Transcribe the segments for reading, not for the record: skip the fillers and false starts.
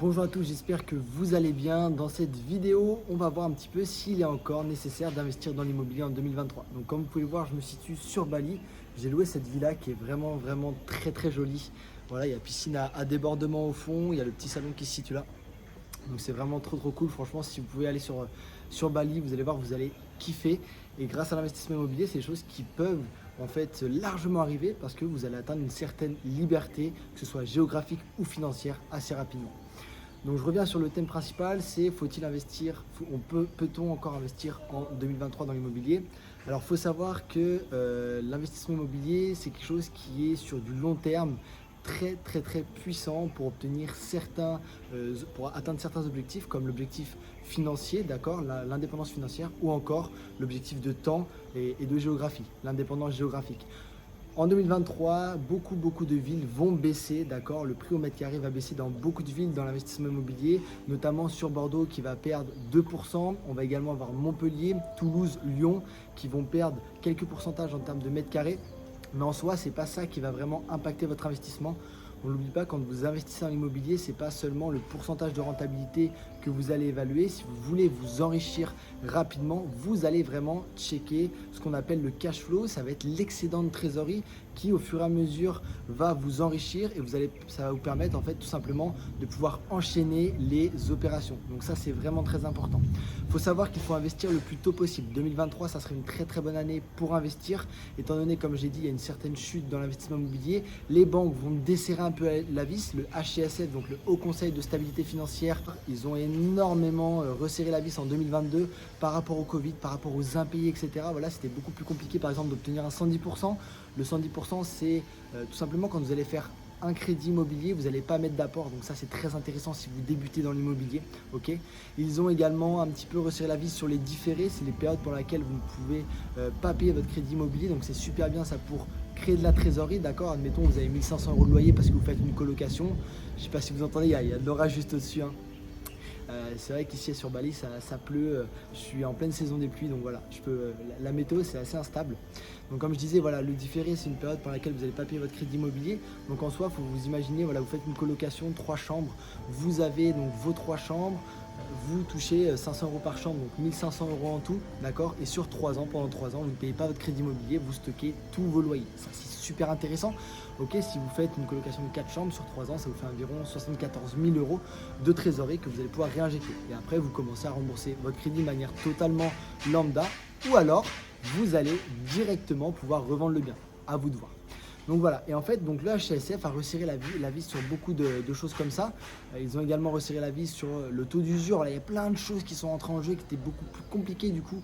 Bonjour à tous, j'espère que vous allez bien. Dans cette vidéo, on va voir un petit peu s'il est encore nécessaire d'investir dans l'immobilier en 2023. Donc comme vous pouvez voir, je me situe sur Bali. J'ai loué cette villa qui est vraiment très jolie. Voilà, il y a piscine à débordement au fond, il y a le petit salon qui se situe là. Donc c'est vraiment trop cool. Franchement, si vous pouvez aller sur Bali, vous allez voir, vous allez kiffer. Et grâce à l'investissement immobilier, c'est des choses qui peuvent en fait largement arriver parce que vous allez atteindre une certaine liberté, que ce soit géographique ou financière, assez rapidement. Donc je reviens sur le thème principal, c'est faut-il investir, peut-on encore investir en 2023 dans l'immobilier? Alors il faut savoir que l'investissement immobilier, c'est quelque chose qui est sur du long terme, très puissant pour obtenir pour atteindre certains objectifs comme l'objectif financier, d'accord, l'indépendance financière ou encore l'objectif de temps et de géographie, l'indépendance géographique. En 2023, beaucoup de villes vont baisser, d'accord. Le prix au mètre carré va baisser dans beaucoup de villes dans l'investissement immobilier, notamment sur Bordeaux qui va perdre 2%. On va également avoir Montpellier, Toulouse, Lyon qui vont perdre quelques pourcentages en termes de mètres carrés. Mais en soi, ce n'est pas ça qui va vraiment impacter votre investissement. On n'oublie pas, quand vous investissez en immobilier, ce n'est pas seulement le pourcentage de rentabilité que vous allez évaluer. Si vous voulez vous enrichir rapidement, vous allez vraiment checker ce qu'on appelle le cash flow. Ça va être l'excédent de trésorerie qui, au fur et à mesure, va vous enrichir et ça va vous permettre en fait tout simplement de pouvoir enchaîner les opérations. Donc ça, c'est vraiment très important. Il faut savoir qu'il faut investir le plus tôt possible. 2023, ça serait une très bonne année pour investir, étant donné, comme j'ai dit, il y a une certaine chute dans l'investissement immobilier. Les banques vont desserrer un peu la vis. Le HCSF, donc le Haut Conseil de stabilité financière, ils ont énormément resserré la vis en 2022 par rapport au Covid, par rapport aux impayés, etc. Voilà, c'était beaucoup plus compliqué, par exemple, d'obtenir un 110%. Le 110%, c'est tout simplement quand vous allez faire un crédit immobilier, vous n'allez pas mettre d'apport. Donc ça, c'est très intéressant si vous débutez dans l'immobilier. Ok. Ils ont également un petit peu resserré la vis sur les différés. C'est les périodes pour lesquelles vous ne pouvez pas payer votre crédit immobilier. Donc c'est super bien ça pour créer de la trésorerie. D'accord. Admettons, vous avez 1500 € de loyer parce que vous faites une colocation. Je ne sais pas si vous entendez, il y a de l'orage juste au-dessus. Hein. C'est vrai qu'ici sur Bali ça pleut, je suis en pleine saison des pluies, donc voilà, la météo c'est assez instable. Donc comme je disais, voilà, le différé c'est une période pendant laquelle vous n'allez pas payer votre crédit immobilier. Donc en soi, il faut vous imaginer, voilà, vous faites une colocation, 3 chambres, vous avez donc vos 3 chambres, vous touchez 500 € par chambre, donc 1500 € en tout, d'accord. Et sur 3 ans, pendant 3 ans, vous ne payez pas votre crédit immobilier, vous stockez tous vos loyers. Ça c'est super intéressant. Ok, si vous faites une colocation de 4 chambres sur 3 ans, ça vous fait environ 74 000 € de trésorerie que vous allez pouvoir réinjecter. Et après, vous commencez à rembourser votre crédit de manière totalement lambda, ou alors vous allez directement pouvoir revendre le bien. À vous de voir. Donc voilà, et en fait, donc le HCSF a resserré la vis sur beaucoup de choses comme ça. Ils ont également resserré la vis sur le taux d'usure. Là, il y a plein de choses qui sont entrées en jeu qui étaient beaucoup plus compliquées du coup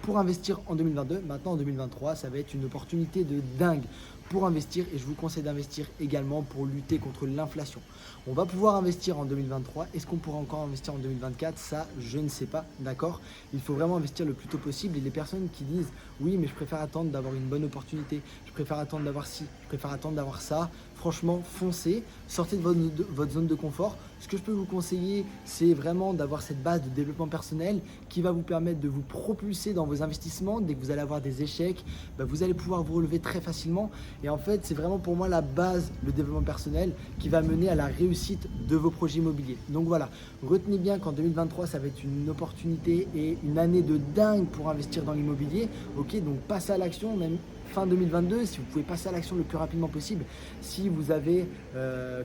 pour investir en 2022. Maintenant, en 2023, ça va être une opportunité de dingue pour investir et je vous conseille d'investir également pour lutter contre l'inflation. On va pouvoir investir en 2023. Est-ce qu'on pourra encore investir en 2024? Ça, je ne sais pas, d'accord. Il faut vraiment investir le plus tôt possible et les personnes qui disent oui, mais je préfère attendre d'avoir une bonne opportunité, je préfère attendre d'avoir ci, je préfère attendre d'avoir ça. Franchement, foncez, sortez de votre zone de confort. Ce que je peux vous conseiller, c'est vraiment d'avoir cette base de développement personnel qui va vous permettre de vous propulser dans vos investissements. Dès que vous allez avoir des échecs, vous allez pouvoir vous relever très facilement. Et en fait, c'est vraiment pour moi la base, le développement personnel, qui va mener à la réussite de vos projets immobiliers. Donc voilà, retenez bien qu'en 2023, ça va être une opportunité et une année de dingue pour investir dans l'immobilier. Ok, donc passez à l'action, même fin 2022, si vous pouvez passer à l'action le plus rapidement possible. Si vous avez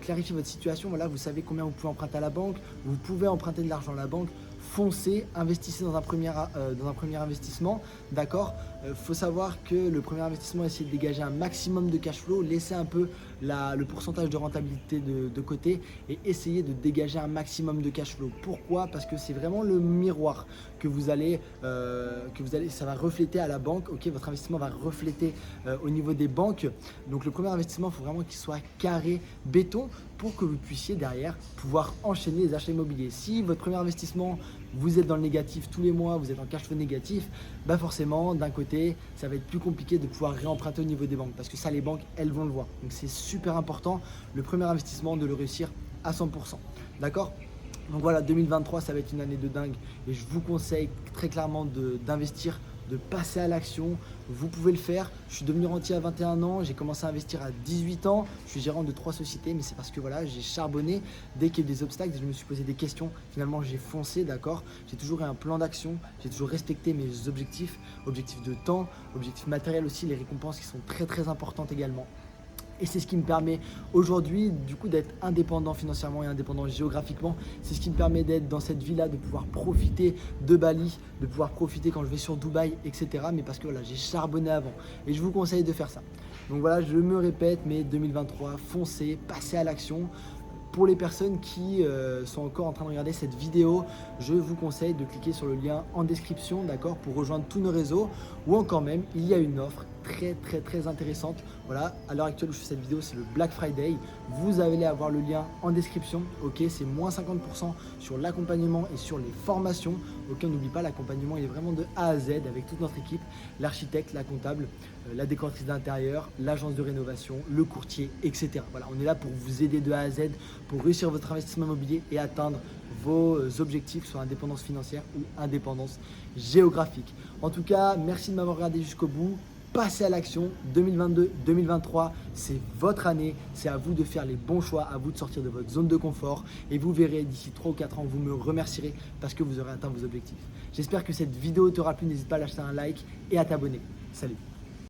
clarifié votre situation, voilà, vous savez combien vous pouvez emprunter à la banque, vous pouvez emprunter de l'argent à la banque, foncez, investissez dans un premier investissement, d'accord. Faut savoir que le premier investissement, essayez de dégager un maximum de cash flow, laissez un peu le pourcentage de rentabilité de côté et essayez de dégager un maximum de cash flow. Pourquoi? Parce que c'est vraiment le miroir que vous allez, ça va refléter à la banque. Ok, votre investissement va refléter au niveau des banques. Donc le premier investissement, il faut vraiment qu'il soit carré, béton, pour que vous puissiez derrière pouvoir enchaîner les achats immobiliers. Si votre premier investissement, vous êtes dans le négatif tous les mois, vous êtes en cash flow négatif, forcément d'un côté ça va être plus compliqué de pouvoir réemprunter au niveau des banques parce que ça, les banques, elles vont le voir. Donc c'est super important le premier investissement de le réussir à 100%, d'accord. Donc voilà, 2023 ça va être une année de dingue et je vous conseille très clairement d'investir de passer à l'action. Vous pouvez le faire. Je suis devenu rentier à 21 ans, j'ai commencé à investir à 18 ans. Je suis gérant de 3 sociétés, mais c'est parce que voilà, j'ai charbonné. Dès qu'il y a eu des obstacles, je me suis posé des questions. Finalement, j'ai foncé, d'accord. J'ai toujours eu un plan d'action, j'ai toujours respecté mes objectifs, objectifs de temps, objectifs matériels aussi, les récompenses qui sont très très importantes également. Et c'est ce qui me permet aujourd'hui du coup d'être indépendant financièrement et indépendant géographiquement. C'est ce qui me permet d'être dans cette vie-là, de pouvoir profiter de Bali, de pouvoir profiter quand je vais sur Dubaï, etc. Mais parce que voilà, j'ai charbonné avant et je vous conseille de faire ça. Donc voilà, je me répète, mais 2023, foncez, passez à l'action. Pour les personnes qui sont encore en train de regarder cette vidéo, je vous conseille de cliquer sur le lien en description, d'accord, pour rejoindre tous nos réseaux. Ou encore même, il y a une offre très intéressante. Voilà, à l'heure actuelle où je fais cette vidéo, c'est le Black Friday. Vous allez avoir le lien en description. Ok, c'est moins 50% sur l'accompagnement et sur les formations. Ok, on n'oublie pas, l'accompagnement il est vraiment de A à Z avec toute notre équipe, l'architecte, la comptable, la décoratrice d'intérieur, l'agence de rénovation, le courtier, etc. Voilà, on est là pour vous aider de A à Z, pour réussir votre investissement immobilier et atteindre vos objectifs, soit indépendance financière ou indépendance géographique. En tout cas, merci de m'avoir regardé jusqu'au bout. Passez à l'action. 2022-2023, c'est votre année. C'est à vous de faire les bons choix, à vous de sortir de votre zone de confort. Et vous verrez, d'ici 3 ou 4 ans, vous me remercierez parce que vous aurez atteint vos objectifs. J'espère que cette vidéo t'aura plu. N'hésite pas à lâcher un like et à t'abonner. Salut!